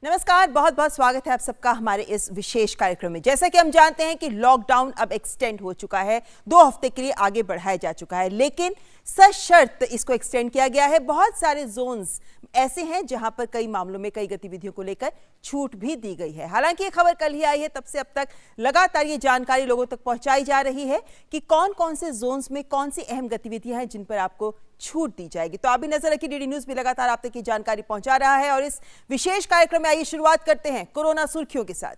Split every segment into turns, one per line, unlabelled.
नमस्कार, बहुत बहुत स्वागत है आप सबका हमारे इस विशेष कार्यक्रम में। जैसा कि हम जानते हैं कि लॉकडाउन अब एक्सटेंड हो चुका है, 2 हफ्ते के लिए आगे बढ़ाया जा चुका है, लेकिन सशर्त इसको एक्सटेंड किया गया है। बहुत सारे जोन्स ऐसे हैं जहां पर कई मामलों में कई गतिविधियों को लेकर छूट भी दी गई है। हालांकि ये खबर कल ही आई है, तब से अब तक लगातार ये जानकारी लोगों तक पहुंचाई जा रही है कि कौन कौन से जोन्स में कौन सी अहम गतिविधियां हैं जिन पर आपको छूट दी जाएगी। तो आप भी नजर रखिए, डीडी न्यूज भी लगातार आप तक ये जानकारी पहुंचा रहा है। और इस विशेष कार्यक्रम में आइए शुरुआत करते हैं कोरोना सुर्खियों के साथ।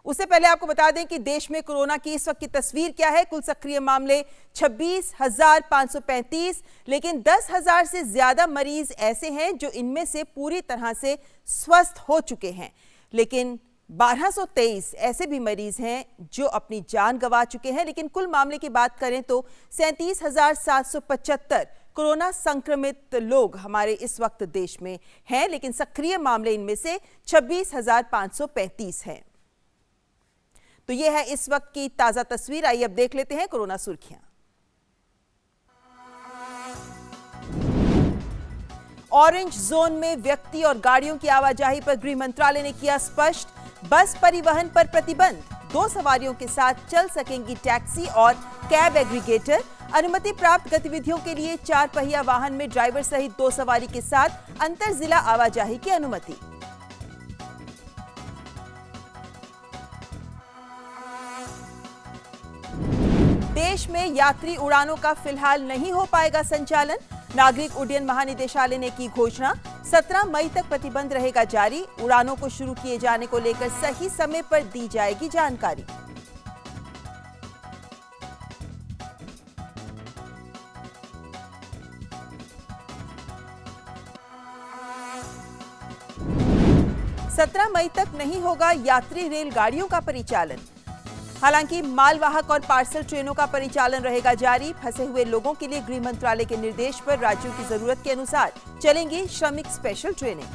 उससे पहले आपको बता दें कि देश में कोरोना की इस वक्त की तस्वीर क्या है। कुल सक्रिय मामले 26,535, लेकिन 10,000 से ज्यादा मरीज ऐसे हैं जो इनमें से पूरी तरह से स्वस्थ हो चुके हैं, लेकिन 1223 ऐसे भी मरीज हैं जो अपनी जान गंवा चुके हैं। लेकिन कुल मामले की बात करें तो 37,775 कोरोना संक्रमित लोग हमारे इस वक्त देश में हैं, लेकिन सक्रिय मामले इनमें से 26,535 हैं। तो यह है इस वक्त की ताजा तस्वीर। आइए अब देख लेते हैं कोरोना सुर्खियां। ऑरेंज जोन में व्यक्ति और गाड़ियों की आवाजाही पर गृह मंत्रालय ने किया स्पष्ट, बस परिवहन पर प्रतिबंध, 2 सवारियों के साथ चल सकेंगी टैक्सी और कैब एग्रीगेटर। अनुमति प्राप्त गतिविधियों के लिए 4 पहिया वाहन में ड्राइवर सहित 2 सवारी के साथ अंतर जिला आवाजाही की अनुमति। देश में यात्री उड़ानों का फिलहाल नहीं हो पाएगा संचालन, नागरिक उड्डयन महानिदेशालय ने की घोषणा। 17 मई तक प्रतिबंध रहेगा जारी। उड़ानों को शुरू किए जाने को लेकर सही समय पर दी जाएगी जानकारी। सत्रह मई तक नहीं होगा यात्री रेलगाड़ियों का परिचालन। हालांकि मालवाहक और पार्सल ट्रेनों का परिचालन रहेगा जारी। फंसे हुए लोगों के लिए गृह मंत्रालय के निर्देश पर राज्यों की जरूरत के अनुसार चलेंगी श्रमिक स्पेशल ट्रेनें।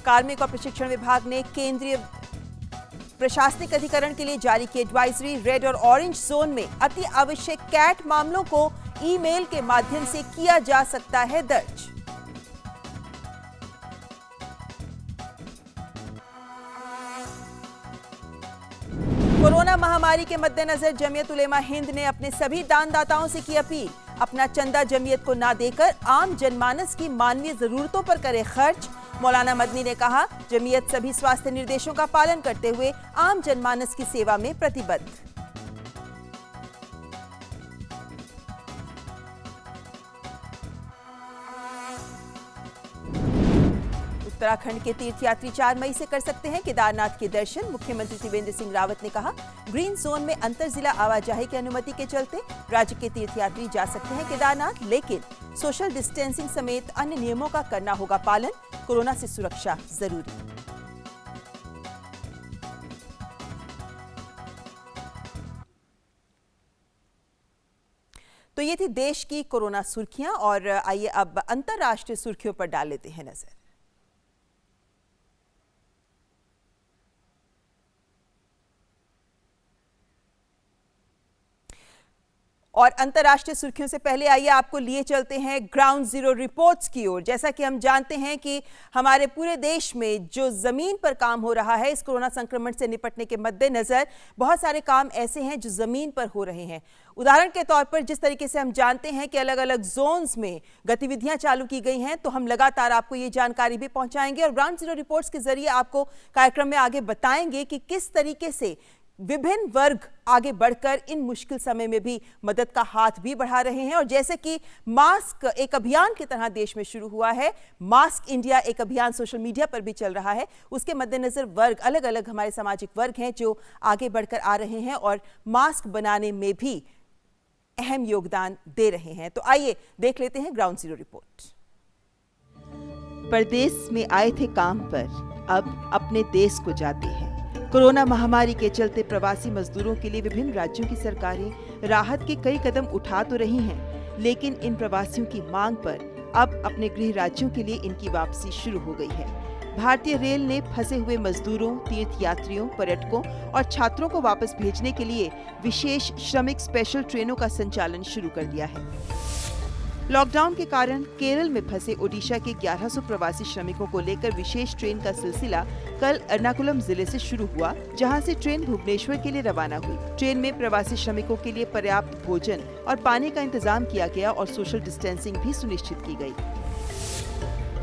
कार्मिक और प्रशिक्षण विभाग ने केंद्रीय प्रशासनिक अधिकरण के लिए जारी की एडवाइजरी। रेड और ऑरेंज जोन में अति आवश्यक कैट मामलों को ईमेल के माध्यम से किया जा सकता है दर्ज। कोरोना महामारी के मद्देनजर जमीयत उलेमा हिंद ने अपने सभी दानदाताओं से की अपील, अपना चंदा जमीयत को ना देकर आम जनमानस की मानवीय जरूरतों पर करे खर्च। मौलाना मदनी ने कहा, जमीयत सभी स्वास्थ्य निर्देशों का पालन करते हुए आम जनमानस की सेवा में प्रतिबद्ध। उत्तराखंड के तीर्थयात्री 4 मई से कर सकते हैं केदारनाथ के दर्शन। मुख्यमंत्री त्रिवेंद्र सिंह रावत ने कहा, ग्रीन जोन में अंतर जिला आवाजाही की अनुमति के चलते राज्य के तीर्थयात्री जा सकते हैं केदारनाथ, लेकिन सोशल डिस्टेंसिंग समेत अन्य नियमों का करना होगा पालन। कोरोना से सुरक्षा जरूरी। तो ये थी देश की कोरोना सुर्खियां, और आइए अब अंतर्राष्ट्रीय सुर्खियों पर डाल लेते हैं नजर। और अंतर्राष्ट्रीय सुर्खियों से पहले आइए आपको लिए चलते हैं ग्राउंड जीरो रिपोर्ट्स की ओर। जैसा कि हम जानते हैं कि हमारे पूरे देश में जो जमीन पर काम हो रहा है, इस कोरोना संक्रमण से निपटने के मद्देनजर बहुत सारे काम ऐसे हैं जो जमीन पर हो रहे हैं। उदाहरण के तौर पर जिस तरीके से हम जानते हैं कि अलग अलग जोन्स में गतिविधियां चालू की गई हैं, तो हम लगातार आपको ये जानकारी भी पहुंचाएंगे और ग्राउंड जीरो रिपोर्ट्स के जरिए आपको कार्यक्रम में आगे बताएंगे कि किस तरीके से विभिन्न वर्ग आगे बढ़कर इन मुश्किल समय में भी मदद का हाथ भी बढ़ा रहे हैं। और जैसे कि मास्क एक अभियान की तरह देश में शुरू हुआ है, मास्क इंडिया एक अभियान सोशल मीडिया पर भी चल रहा है, उसके मद्देनजर वर्ग अलग अलग हमारे सामाजिक वर्ग हैं जो आगे बढ़कर आ रहे हैं और मास्क बनाने में भी अहम योगदान दे रहे हैं। तो आइए देख लेते हैं ग्राउंड जीरो रिपोर्ट। परदेश में आए थे काम पर, अब अपने देश को जाते हैं। कोरोना महामारी के चलते प्रवासी मजदूरों के लिए विभिन्न राज्यों की सरकारें राहत के कई कदम उठा तो रही हैं, लेकिन इन प्रवासियों की मांग पर अब अपने गृह राज्यों के लिए इनकी वापसी शुरू हो गई है। भारतीय रेल ने फंसे हुए मजदूरों, तीर्थ यात्रियों, पर्यटकों और छात्रों को वापस भेजने के लिए विशेष श्रमिक स्पेशल ट्रेनों का संचालन शुरू कर दिया है। लॉकडाउन के कारण केरल में फंसे ओडिशा के 1100 प्रवासी श्रमिकों को लेकर विशेष ट्रेन का सिलसिला कल एर्नाकुलम जिले से शुरू हुआ, जहां से ट्रेन भुवनेश्वर के लिए रवाना हुई। ट्रेन में प्रवासी श्रमिकों के लिए पर्याप्त भोजन और पानी का इंतजाम किया गया और सोशल डिस्टेंसिंग भी सुनिश्चित की गई।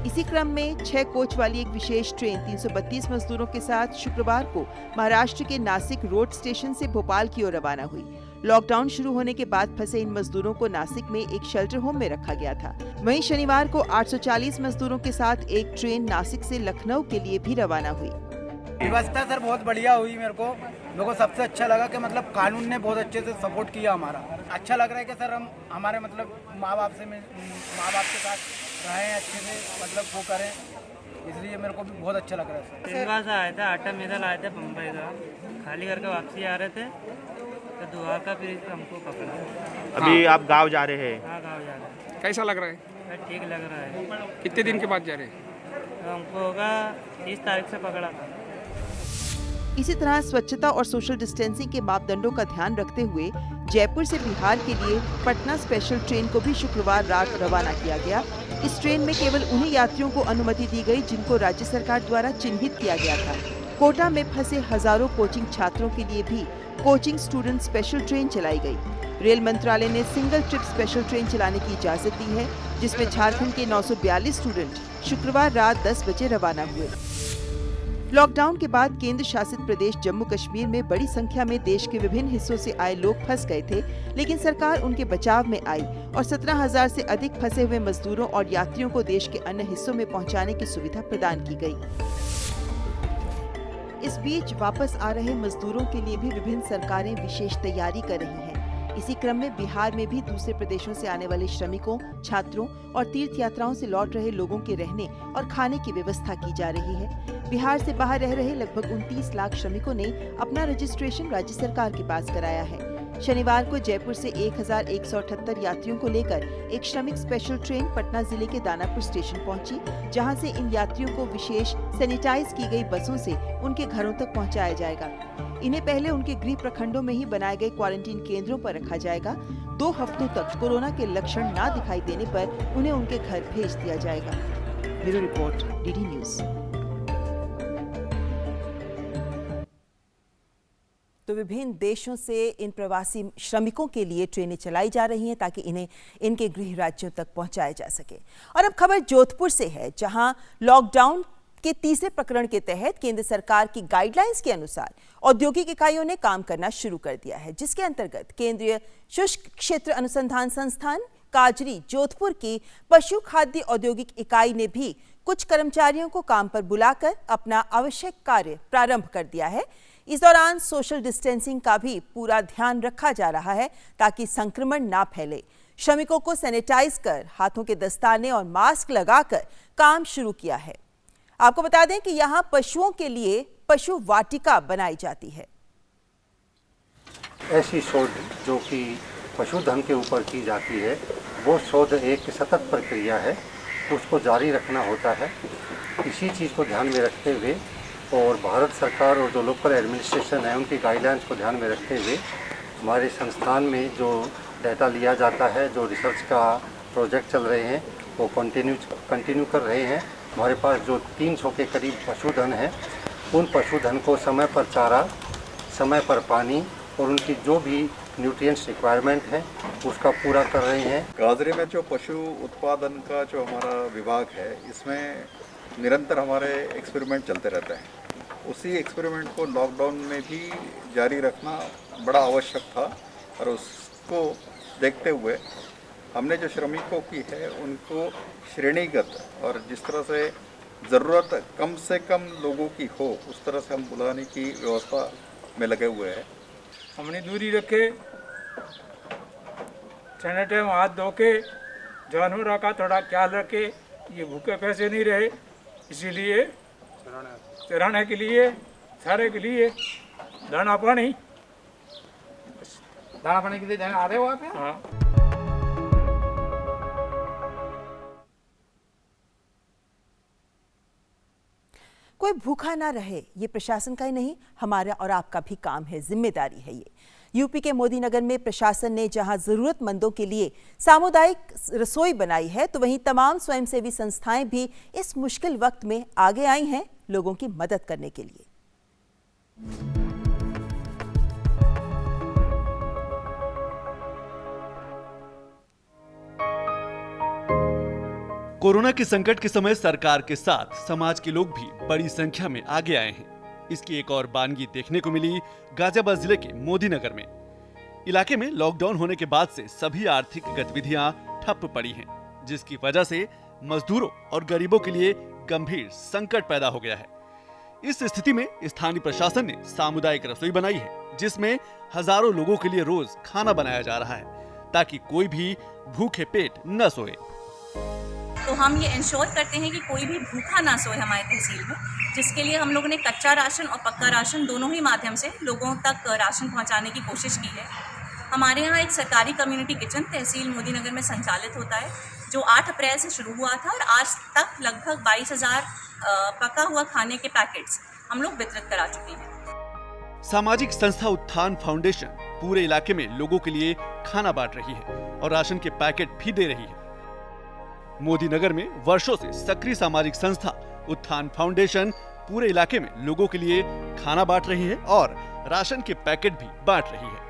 इसी क्रम में 6 कोच वाली एक विशेष ट्रेन 332 मजदूरों के साथ शुक्रवार को महाराष्ट्र के नासिक रोड स्टेशन से भोपाल की ओर रवाना हुई। लॉकडाउन शुरू होने के बाद फंसे इन मजदूरों को नासिक में एक शेल्टर होम में रखा गया था। वहीं शनिवार को 840 मजदूरों के साथ एक ट्रेन नासिक से लखनऊ के लिए भी रवाना हुई।
व्यवस्था सर बहुत बढ़िया हुई। मेरे को सबसे अच्छा लगा कि मतलब कानून ने बहुत अच्छे से सपोर्ट किया हमारा। अच्छा लग रहा है कि सर हम हमारे मतलब माँ बाप के साथ रहें, अच्छे से मतलब वो करें, इसलिए मेरे को भी बहुत अच्छा लग रहा है सर।
सिंगवा से आए थे, आटा मेदल आए थे बम्बई का, खाली करके वापसी आ रहे थे तो दुआ का फिर हमको पकड़ा।
अभी आप गांव जा रहे हैं?
हाँ, गाँव जा रहे हैं।
कैसा लग रहा है?
ठीक लग रहा है।
कितने दिन के बाद जा रहे हैं?
तो हमको होगा 30 तारीख से पकड़ा था।
इसी तरह स्वच्छता और सोशल डिस्टेंसिंग के मापदंडों का ध्यान रखते हुए जयपुर से बिहार के लिए पटना स्पेशल ट्रेन को भी शुक्रवार रात रवाना किया गया। इस ट्रेन में केवल उन्हीं यात्रियों को अनुमति दी गई जिनको राज्य सरकार द्वारा चिन्हित किया गया था। कोटा में फंसे हजारों कोचिंग छात्रों के लिए भी कोचिंग स्टूडेंट स्पेशल ट्रेन चलाई गई। रेल मंत्रालय ने सिंगल ट्रिप स्पेशल ट्रेन चलाने की इजाजत दी है, जिसमें झारखंड के 942 स्टूडेंट शुक्रवार रात 10 बजे रवाना हुए। लॉकडाउन के बाद केंद्र शासित प्रदेश जम्मू कश्मीर में बड़ी संख्या में देश के विभिन्न हिस्सों से आए लोग फंस गए थे, लेकिन सरकार उनके बचाव में आई और 17,000 से अधिक फंसे हुए मजदूरों और यात्रियों को देश के अन्य हिस्सों में पहुंचाने की सुविधा प्रदान की गई। इस बीच वापस आ रहे मजदूरों के लिए भी विभिन्न सरकारें विशेष तैयारी कर रही हैं। इसी क्रम में बिहार में भी दूसरे प्रदेशों से आने वाले श्रमिकों, छात्रों और तीर्थ यात्राओं से लौट रहे लोगों के रहने और खाने की व्यवस्था की जा रही है। बिहार से बाहर रह रहे लगभग 29 लाख श्रमिकों ने अपना रजिस्ट्रेशन राज्य सरकार के पास कराया है। शनिवार को जयपुर से 1178 यात्रियों को लेकर एक श्रमिक स्पेशल ट्रेन पटना जिले के दानापुर स्टेशन पहुंची, जहां से इन यात्रियों को विशेष सैनिटाइज की गई बसों से उनके घरों तक पहुंचाया जाएगा। इन्हें पहले उनके गृह प्रखंडों में ही बनाए गए क्वारंटीन केंद्रों पर रखा जाएगा। 2 हफ्तों तक कोरोना के लक्षण न दिखाई देने पर उन्हें उनके घर भेज दिया जाएगा। Bureau report, DD news. तो विभिन्न देशों से इन प्रवासी श्रमिकों के लिए ट्रेनें चलाई जा रही हैं ताकि इन्हें इनके गृह राज्यों तक पहुंचाया जा सके। और अब खबर जोधपुर से है, जहां लॉकडाउन के तीसरे प्रकरण के तहत केंद्र सरकार की गाइडलाइंस के अनुसार औद्योगिक इकाइयों ने काम करना शुरू कर दिया है, जिसके अंतर्गत केंद्रीय शुष्क क्षेत्र अनुसंधान संस्थान काजरी जोधपुर की पशु खाद्य औद्योगिक इकाई ने भी कुछ कर्मचारियों को काम पर बुलाकर अपना आवश्यक कार्य प्रारंभ कर दिया है। इस दौरान सोशल डिस्टेंसिंग का भी पूरा ध्यान रखा जा रहा है ताकि संक्रमण ना फैले। श्रमिकों को सैनिटाइज कर, हाथों के दस्ताने और मास्क लगाकर काम शुरू किया है। आपको बता दें कि यहां पशुओं के लिए पशु वाटिका बनाई जाती है।
ऐसी शोध जो कि पशुधन के ऊपर की जाती है, वो शोध एक सतत प्रक्रिया है, उसको जारी रखना होता है। इसी चीज़ को ध्यान में रखते हुए और भारत सरकार और जो लोकल एडमिनिस्ट्रेशन है उनकी गाइडलाइंस को ध्यान में रखते हुए हमारे संस्थान में जो डाटा लिया जाता है, जो रिसर्च का प्रोजेक्ट चल रहे हैं, वो कंटिन्यू कर रहे हैं। हमारे पास जो 300 के करीब पशुधन है, उन पशुधन को समय पर चारा, समय पर पानी और उनकी जो भी न्यूट्रिएंट्स रिक्वायरमेंट है उसका पूरा कर रहे हैं।
काजरी में जो पशु उत्पादन का जो हमारा विभाग है, इसमें निरंतर हमारे एक्सपेरिमेंट चलते रहते हैं। उसी एक्सपेरिमेंट को लॉकडाउन में भी जारी रखना बड़ा आवश्यक था और उसको देखते हुए हमने जो श्रमिकों की है उनको श्रेणीगत और जिस तरह से ज़रूरत कम से कम लोगों की हो उस तरह से हम बुलाने की व्यवस्था में लगे हुए हैं।
हमने दूरी रखे, सैनिटाइजर हाथ धो के, जानवरों का थोड़ा ख्याल रखे, ये भूखे पैसे नहीं रहे, इसीलिए चराने के लिए, सारे के लिए दाना पानी के लिए आ रहे हो आप? हाँ।
कोई भूखा ना रहे, ये प्रशासन का ही नहीं, हमारा और आपका भी काम है, जिम्मेदारी है ये। यूपी के मोदी नगर में प्रशासन ने जहां जरूरतमंदों के लिए सामुदायिक रसोई बनाई है, तो वहीं तमाम स्वयंसेवी संस्थाएं भी इस मुश्किल वक्त में आगे आई हैं लोगों की मदद करने के लिए।
कोरोना के संकट के समय सरकार के साथ समाज के लोग भी बड़ी संख्या में आगे आए हैं। इसकी एक और बानगी देखने को मिली गाजियाबाद जिले के मोदी नगर में। इलाके में लॉकडाउन होने के बाद से सभी आर्थिक गतिविधियां ठप पड़ी हैं, जिसकी वजह से मजदूरों और गरीबों के लिए गंभीर संकट पैदा हो गया है। इस स्थिति में स्थानीय प्रशासन ने सामुदायिक रसोई बनाई है, जिसमें हजारों लोगों के लिए रोज खाना बनाया जा रहा है, ताकि कोई भी भूखे पेट न सोए।
तो हम ये इंश्योर करते हैं कि कोई भी भूखा ना सोए हमारे तहसील में, जिसके लिए हम लोगों ने कच्चा राशन और पक्का राशन दोनों ही माध्यम से लोगों तक राशन पहुंचाने की कोशिश की है। हमारे यहाँ एक सरकारी कम्युनिटी किचन तहसील मोदी नगर में संचालित होता है, जो 8 अप्रैल से शुरू हुआ था और आज तक लगभग 22,000 पका हुआ खाने के पैकेट्स हम लोग वितरित करा चुके हैं।
सामाजिक संस्था उत्थान फाउंडेशन पूरे इलाके में लोगों के लिए खाना बांट रही है और राशन के पैकेट भी दे रही है। मोदी नगर में वर्षों से सक्रिय सामाजिक संस्था उत्थान फाउंडेशन पूरे इलाके में लोगों के लिए खाना बांट रही है और राशन के पैकेट भी बांट रही है।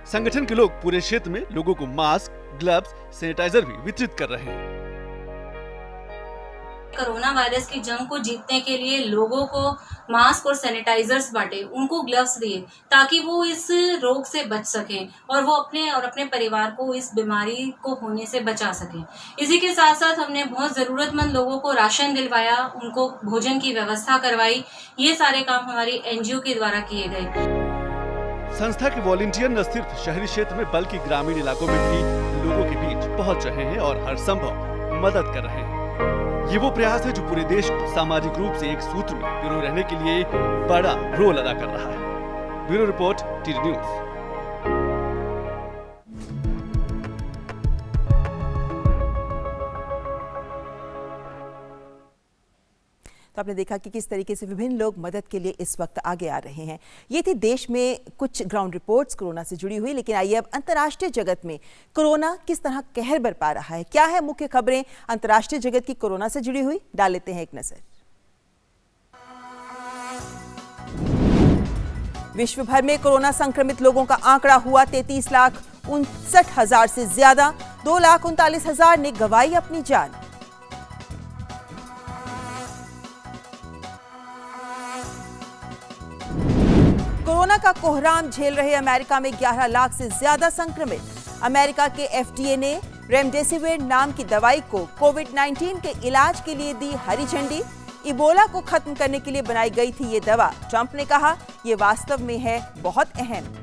संगठन के लोग पूरे क्षेत्र में लोगों को मास्क, ग्लव्स, सैनिटाइजर भी वितरित कर रहे हैं।
कोरोना वायरस की जंग को जीतने के लिए लोगों को मास्क और सैनिटाइजर्स बांटे, उनको ग्लव्स दिए, ताकि वो इस रोग से बच सकें और वो अपने और अपने परिवार को इस बीमारी को होने से बचा सकें। इसी के साथ साथ हमने बहुत ज़रूरतमंद लोगों को राशन दिलवाया, उनको भोजन की व्यवस्था करवाई। ये सारे काम हमारी NGO के द्वारा किए गए।
संस्था के वॉलंटियर न सिर्फ शहरी क्षेत्र में बल्कि ग्रामीण इलाकों में भी लोगों के बीच पहुंच रहे हैं और हर संभव मदद कर रहे हैं। ये वो प्रयास है जो पूरे देश को सामाजिक रूप से एक सूत्र में पिरोए रहने के लिए बड़ा रोल अदा कर रहा है। Bureau report, TD news.
तो आपने देखा कि किस तरीके से विभिन्न लोग मदद के लिए इस वक्त आगे आ रहे हैं। ये थी देश में कुछ ग्राउंड रिपोर्ट्स कोरोना से जुड़ी हुई, लेकिन आइए अब अंतर्राष्ट्रीय जगत में कोरोना किस तरह कहर बरपा रहा है, क्या है मुख्य खबरें अंतर्राष्ट्रीय जगत की कोरोना से जुड़ी हुई, डाल लेते हैं एक नजर। विश्व भर में कोरोना संक्रमित लोगों का आंकड़ा हुआ 33,59,000 से ज्यादा, 2,39,000 ने गंवाई अपनी जान। कोरोना का कोहराम झेल रहे अमेरिका में 11 लाख से ज्यादा संक्रमित। अमेरिका के FDA ने रेमडेसिविर नाम की दवाई को कोविड-19 के इलाज के लिए दी हरी झंडी। इबोला को खत्म करने के लिए बनाई गई थी ये दवा। ट्रंप ने कहा, ये वास्तव में है बहुत अहम।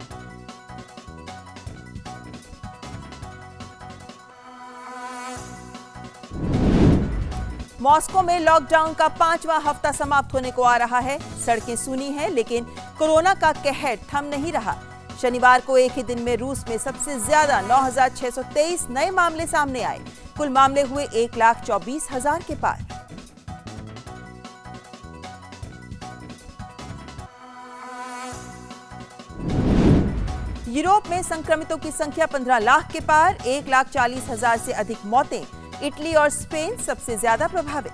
मॉस्को में लॉकडाउन का 5वां हफ्ता समाप्त होने को आ रहा है। सड़कें सूनी हैं, लेकिन कोरोना का कहर थम नहीं रहा। शनिवार को एक ही दिन में रूस में सबसे ज्यादा 9,623 नए मामले सामने आए। कुल मामले हुए 1,24,000 के पार। यूरोप में संक्रमितों की संख्या 15 लाख के पार, 1,40,000 से अधिक मौतें। इटली और स्पेन सबसे ज्यादा प्रभावित।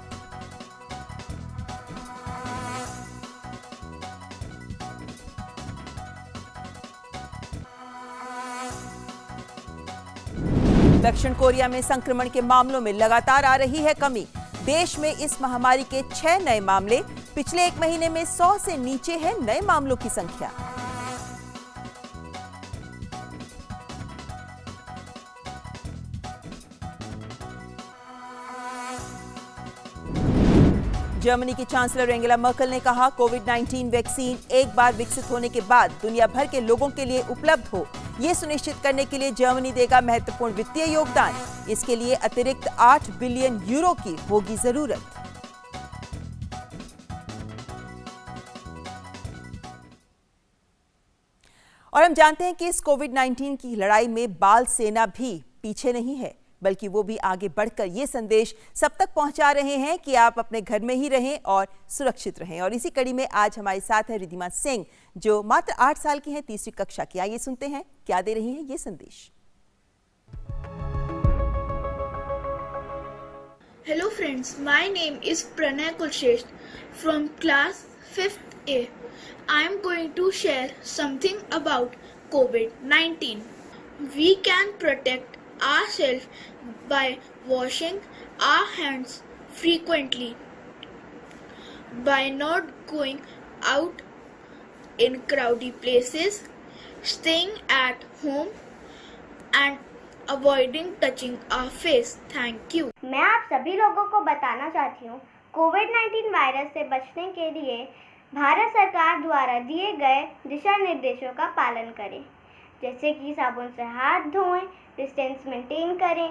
दक्षिण कोरिया में संक्रमण के मामलों में लगातार आ रही है कमी। देश में इस महामारी के 6 नए मामले। पिछले एक महीने में 100 से नीचे है नए मामलों की संख्या। जर्मनी की चांसलर एंगेला मर्केल ने कहा, कोविड-19 वैक्सीन एक बार विकसित होने के बाद दुनिया भर के लोगों के लिए उपलब्ध हो, ये सुनिश्चित करने के लिए जर्मनी देगा महत्वपूर्ण वित्तीय योगदान। इसके लिए अतिरिक्त 8 बिलियन यूरो की होगी जरूरत। और हम जानते हैं कि इस कोविड-19 की लड़ाई में बाल सेना भी पीछे नहीं है। बल्कि वो भी आगे बढ़कर ये संदेश सब तक पहुंचा रहे हैं कि आप अपने घर में ही रहें और सुरक्षित रहें। और इसी कड़ी में आज हमारे साथ है रिद्धिमा सिंह, जो मात्र 8 साल की हैं, तीसरी कक्षा की। आइए सुनते हैं क्या दे रही हैं ये संदेश।
Hello friends, my name is Pranay Kulshresht from class 5th A. I am going to share something about COVID-19. We can protect ourselves by washing our hands frequently, by not going out in crowded places, staying at home and avoiding touching our face. Thank you.
मैं आप सभी लोगों को बताना चाहती हूँ, कोविड-19 virus से बचने के लिए भारत सरकार द्वारा दिए गए दिशा निर्देशों का पालन करें, जैसे कि साबुन से हाथ धोएं, डिस्टेंस मेंटेन करें,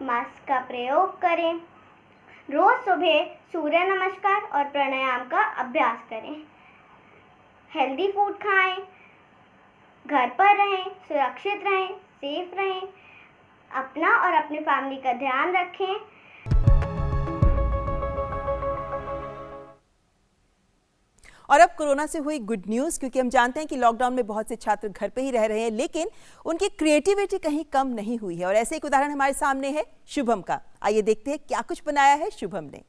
मास्क का प्रयोग करें, रोज सुबह सूर्य नमस्कार और प्राणायाम का अभ्यास करें, हेल्दी फूड खाएं, घर पर रहें, सुरक्षित रहें, सेफ रहें, अपना और अपनी फैमिली का ध्यान रखें।
और अब कोरोना से हुई गुड न्यूज़, क्योंकि हम जानते हैं कि लॉकडाउन में बहुत से छात्र घर पे ही रह रहे हैं, लेकिन उनकी क्रिएटिविटी कहीं कम नहीं हुई है। और ऐसे एक उदाहरण हमारे सामने है शुभम का। आइए देखते हैं क्या कुछ बनाया है शुभम ने।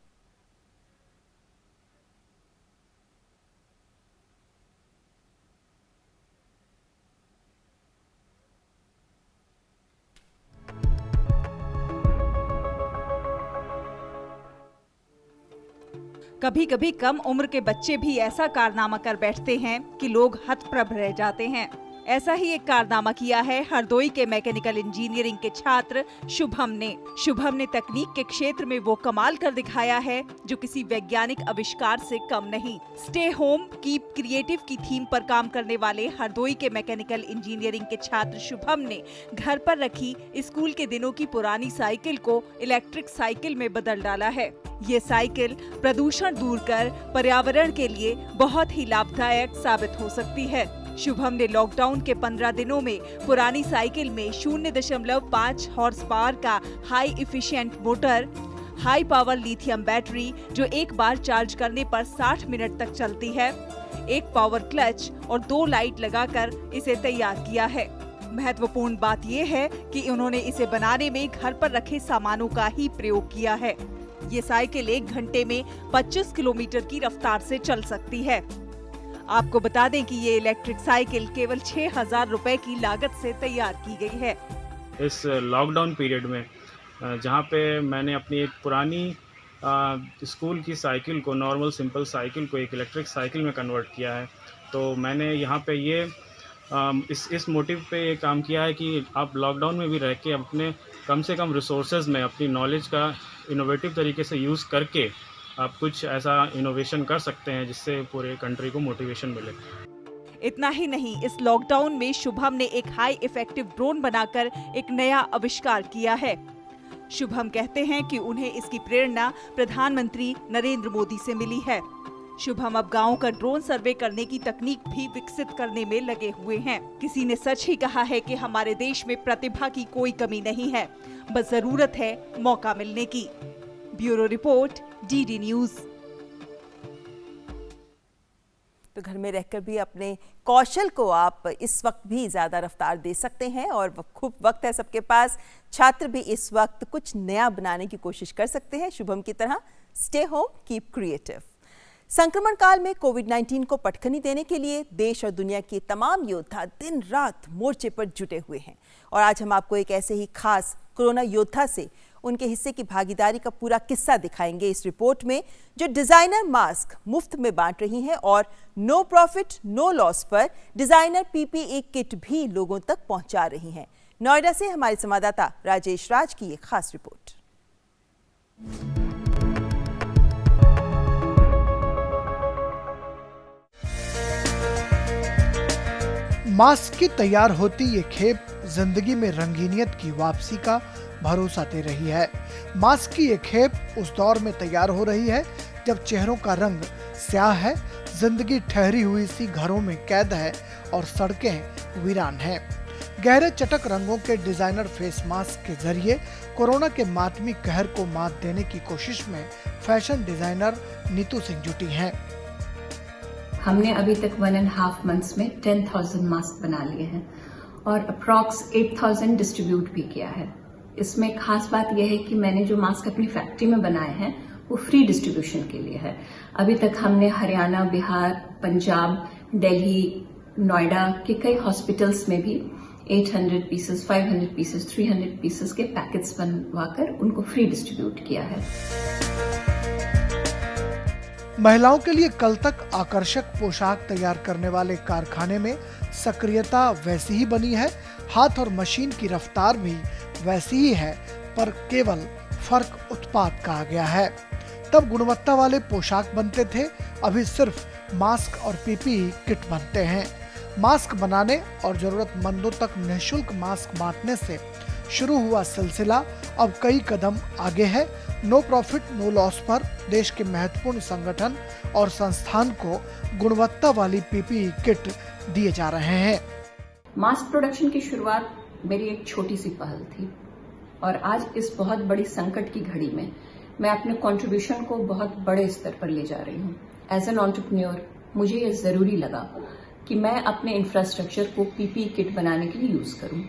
कभी कभी कम उम्र के बच्चे भी ऐसा कारनामा कर बैठते हैं कि लोग हतप्रभ रह जाते हैं। ऐसा ही एक कारनामा किया है हरदोई के मैकेनिकल इंजीनियरिंग के छात्र शुभम ने तकनीक के क्षेत्र में वो कमाल कर दिखाया है जो किसी वैज्ञानिक आविष्कार से कम नहीं। स्टे होम कीप क्रिएटिव की थीम पर काम करने वाले हरदोई के मैकेनिकल इंजीनियरिंग के छात्र शुभम ने घर पर रखी स्कूल के दिनों की पुरानी साइकिल को इलेक्ट्रिक साइकिल में बदल डाला है। ये साइकिल प्रदूषण दूर कर पर्यावरण के लिए बहुत ही लाभदायक साबित हो सकती है। शुभम ने लॉकडाउन के 15 दिनों में पुरानी साइकिल में 0.5 हॉर्स पावर का high efficient motor, high power lithium battery जो एक बार चार्ज करने पर 60 मिनट तक चलती है, एक पावर क्लच और 2 लाइट लगाकर इसे तैयार किया है। महत्वपूर्ण बात यह है कि उन्होंने इसे बनाने में घर पर रखे सामानों का ही प्रयोग किया है। ये साइकिल 1 घंटे में 25 किलोमीटर की रफ्तार से चल सकती है। आपको बता दें कि ये इलेक्ट्रिक साइकिल केवल 6,000 रुपए की लागत से तैयार की गई है।
इस लॉकडाउन पीरियड में जहाँ पे मैंने अपनी एक पुरानी स्कूल की साइकिल को, नॉर्मल सिंपल साइकिल को एक इलेक्ट्रिक साइकिल में कन्वर्ट किया है, तो मैंने यहाँ पे ये इस मोटिव पे ये काम किया है कि आप लॉकडाउन में भी रह के अपने कम से कम रिसोर्सेज में अपनी नॉलेज का इनोवेटिव तरीके से यूज़ करके आप कुछ ऐसा इनोवेशन कर सकते हैं जिससे पूरे कंट्री को मोटिवेशन मिले।
इतना ही नहीं, इस लॉकडाउन में शुभम ने एक हाई इफेक्टिव ड्रोन बनाकर एक नया आविष्कार किया है। शुभम कहते हैं कि उन्हें इसकी प्रेरणा प्रधानमंत्री नरेंद्र मोदी से मिली है। शुभम अब गाँव का ड्रोन सर्वे करने की तकनीक भी विकसित करने में लगे हुए हैं। किसी ने सच ही कहा है कि हमारे देश में प्रतिभा की कोई कमी नहीं है, बस जरूरत है मौका मिलने की। Bureau report, DD news.
तो घर में रहकर भी अपने कौशल को आप इस वक्त भी ज्यादा रफ्तार दे सकते हैं और खूब वक्त है सबके पास। छात्र भी इस वक्त कुछ नया बनाने की कोशिश कर सकते हैं शुभम की तरह। Stay home keep creative. संक्रमण काल में कोविड-19 को पटखनी देने के लिए देश और दुनिया के तमाम योद्धा दिन रात मोर्चे पर जुटे हुए हैं। और आज हम आपको एक ऐसे ही खास कोरोना योद्धा से उनके हिस्से की भागीदारी का पूरा किस्सा दिखाएंगे इस रिपोर्ट में, जो डिजाइनर मास्क मुफ्त में बांट रही हैं और नो प्रॉफिट नो लॉस पर डिजाइनर पीपीई किट भी लोगों तक पहुंचा रही हैं। नोएडा से हमारे संवाददाता राजेश राज की एक खास रिपोर्ट।
मास्क की तैयार होती ये खेप जिंदगी में रंगीनियत की वापसी का भरोसा दे रही है। मास्क की ये खेप उस दौर में तैयार हो रही है जब चेहरों का रंग स्याह है, जिंदगी ठहरी हुई सी घरों में कैद है और सड़कें वीरान हैं। गहरे चटक रंगों के डिजाइनर फेस मास्क के जरिए कोरोना के मातमी कहर को मात देने की कोशिश में फैशन डिजाइनर नीतू सिंह जुटी हैं।
हमने अभी तक 1.5 मंथ्स में 10,000 मास्क बना लिए हैं और अप्रॉक्स 8,000 डिस्ट्रीब्यूट भी किया है। इसमें खास बात यह है कि मैंने जो मास्क अपनी फैक्ट्री में बनाए हैं वो फ्री डिस्ट्रीब्यूशन के लिए है। अभी तक हमने हरियाणा, बिहार, पंजाब, दिल्ली, नोएडा के कई हॉस्पिटल्स में भी 800 पीसेस, 500 पीसेस, 300 पीसेस के पैकेट्स बनवाकर उनको फ्री डिस्ट्रीब्यूट किया है।
महिलाओं के लिए कल तक आकर्षक पोशाक तैयार करने वाले कारखाने में सक्रियता वैसी ही बनी है, हाथ और मशीन की रफ्तार भी वैसी ही है, पर केवल फर्क उत्पाद का आ गया है। तब गुणवत्ता वाले पोशाक बनते थे, अभी सिर्फ मास्क और पीपीई किट बनते हैं। मास्क बनाने और जरूरतमंदों तक निःशुल्क मास्क बांटने से शुरू हुआ सिलसिला अब कई कदम आगे है। नो प्रॉफिट नो लॉस पर देश के महत्वपूर्ण संगठन और संस्थान को गुणवत्ता वाली पीपीई किट दिए जा रहे हैं।
मास्क प्रोडक्शन की शुरुआत मेरी एक छोटी सी पहल थी और आज इस बहुत बड़ी संकट की घड़ी में मैं अपने कंट्रीब्यूशन को बहुत बड़े स्तर पर ले जा रही हूँ। एज एन एंटरप्रेन्योर मुझे ये जरूरी लगा कि मैं अपने इंफ्रास्ट्रक्चर को पीपीई किट बनाने के लिए यूज करूँ।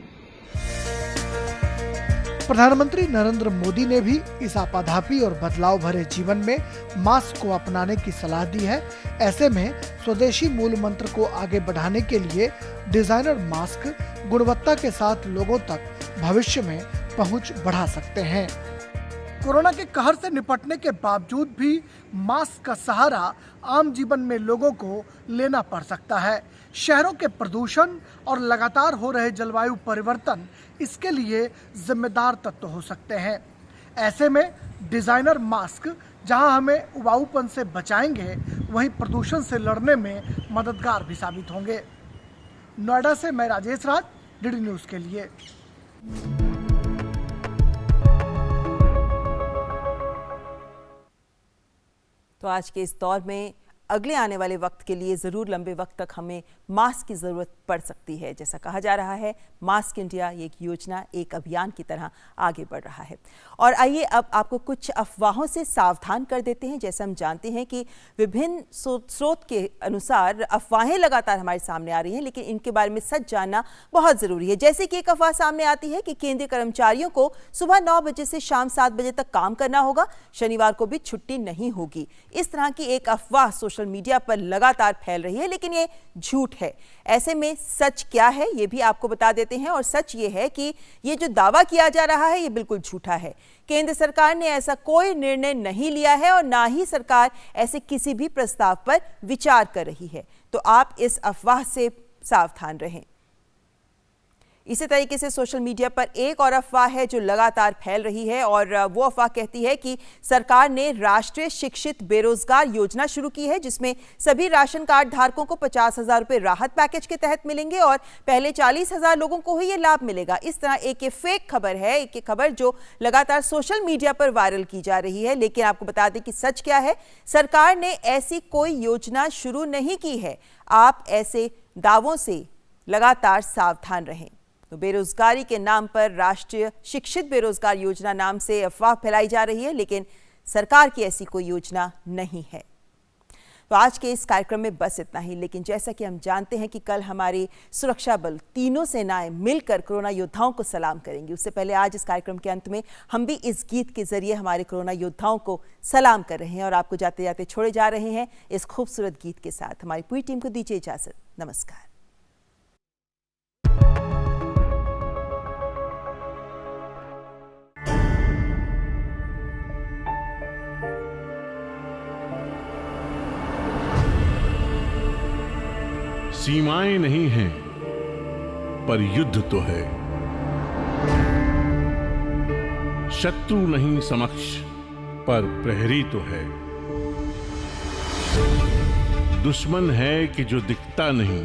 प्रधानमंत्री नरेंद्र मोदी ने भी इस आपाधापी और बदलाव भरे जीवन में मास्क को अपनाने की सलाह दी है। ऐसे में स्वदेशी मूल मंत्र को आगे बढ़ाने के लिए डिजाइनर मास्क गुणवत्ता के साथ लोगों तक भविष्य में पहुंच बढ़ा सकते हैं। कोरोना के कहर से निपटने के बावजूद भी मास्क का सहारा आम जीवन में लोगों को लेना पड़ सकता है। शहरों के प्रदूषण और लगातार हो रहे जलवायु परिवर्तन इसके लिए जिम्मेदार तत्व हो सकते हैं। ऐसे में डिजाइनर मास्क जहां हमें उबाऊपन से बचाएंगे, वहीं प्रदूषण से लड़ने में मददगार भी साबित होंगे। नोएडा से मैं राजेश राज, डीडी न्यूज के लिए।
तो आज के इस दौर में अगले आने वाले वक्त के लिए ज़रूर लंबे वक्त तक हमें मास्क की ज़रूरत पड़ सकती है। जैसा कहा जा रहा है, मास्क इंडिया एक योजना, एक अभियान की तरह आगे बढ़ रहा है। और आइए अब आपको कुछ अफवाहों से सावधान कर देते हैं। जैसा हम जानते हैं कि विभिन्न स्रोत के अनुसार अफवाहें लगातार हमारे सामने आ रही हैं, लेकिन इनके बारे में सच जानना बहुत ज़रूरी है। जैसे कि एक अफवाह सामने आती है कि केंद्रीय कर्मचारियों को सुबह 9 बजे से शाम 7 बजे तक काम करना होगा, शनिवार को भी छुट्टी नहीं होगी। इस तरह की एक अफवाह सोशल मीडिया पर लगातार फैल रही है, लेकिन ये झूठ है। ऐसे में सच क्या है ये भी आपको बता देते हैं। और सच ये है कि ये जो दावा किया जा रहा है ये बिल्कुल झूठा है। केंद्र सरकार ने ऐसा कोई निर्णय नहीं लिया है और ना ही सरकार ऐसे किसी भी प्रस्ताव पर विचार कर रही है। तो आप इस अफवाह से सावधान रहें। इसी तरीके से सोशल मीडिया पर एक और अफवाह है जो लगातार फैल रही है, और वो अफवाह कहती है कि सरकार ने राष्ट्रीय शिक्षित बेरोजगार योजना शुरू की है, जिसमें सभी राशन कार्ड धारकों को 50,000 रुपए राहत पैकेज के तहत मिलेंगे और पहले 40,000 लोगों को ही ये लाभ मिलेगा। इस तरह एक ये फेक खबर है, एक ये खबर जो लगातार सोशल मीडिया पर वायरल की जा रही है। लेकिन आपको बता दें कि सच क्या है, सरकार ने ऐसी कोई योजना शुरू नहीं की है। आप ऐसे दावों से लगातार सावधान रहें। तो बेरोजगारी के नाम पर राष्ट्रीय शिक्षित बेरोजगार योजना नाम से अफवाह फैलाई जा रही है, लेकिन सरकार की ऐसी कोई योजना नहीं है। तो आज के इस कार्यक्रम में बस इतना ही। लेकिन जैसा कि हम जानते हैं कि कल हमारी सुरक्षा बल तीनों सेनाएं मिलकर कोरोना योद्धाओं को सलाम करेंगी। उससे पहले आज इस कार्यक्रम के अंत में हम भी इस गीत के जरिए हमारे कोरोना योद्धाओं को सलाम कर रहे हैं और आपको जाते जाते छोड़े जा रहे हैं इस खूबसूरत गीत के साथ। हमारी पूरी टीम को दीजिए इजाजत। नमस्कार।
सीमाएं नहीं हैं, पर युद्ध तो है। शत्रु नहीं समक्ष, पर प्रहरी तो है। दुश्मन है कि जो दिखता नहीं,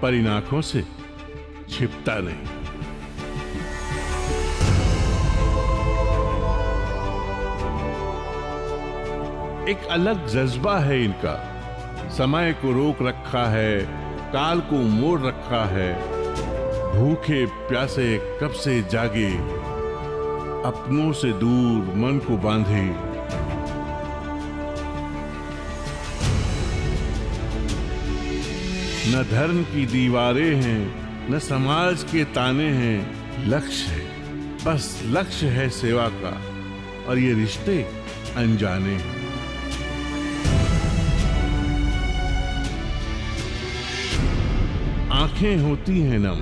पर इन आंखों से छिपता नहीं। एक अलग जज्बा है इनका, समय को रोक रखा है, काल को मोड़ रखा है। भूखे प्यासे कब से जागे, अपनों से दूर मन को बांधे। न धर्म की दीवारें हैं, न समाज के ताने हैं, लक्ष्य है, बस लक्ष्य है सेवा का, और ये रिश्ते अनजाने हैं। आंखें होती हैं नम,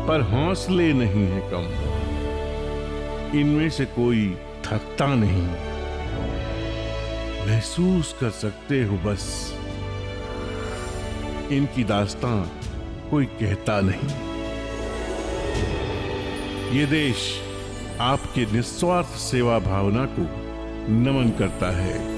पर हौसले नहीं है कम। इनमें से कोई थकता नहीं, महसूस कर सकते हो बस, इनकी दास्तां कोई कहता नहीं। ये देश आपके निस्वार्थ सेवा भावना को नमन करता है।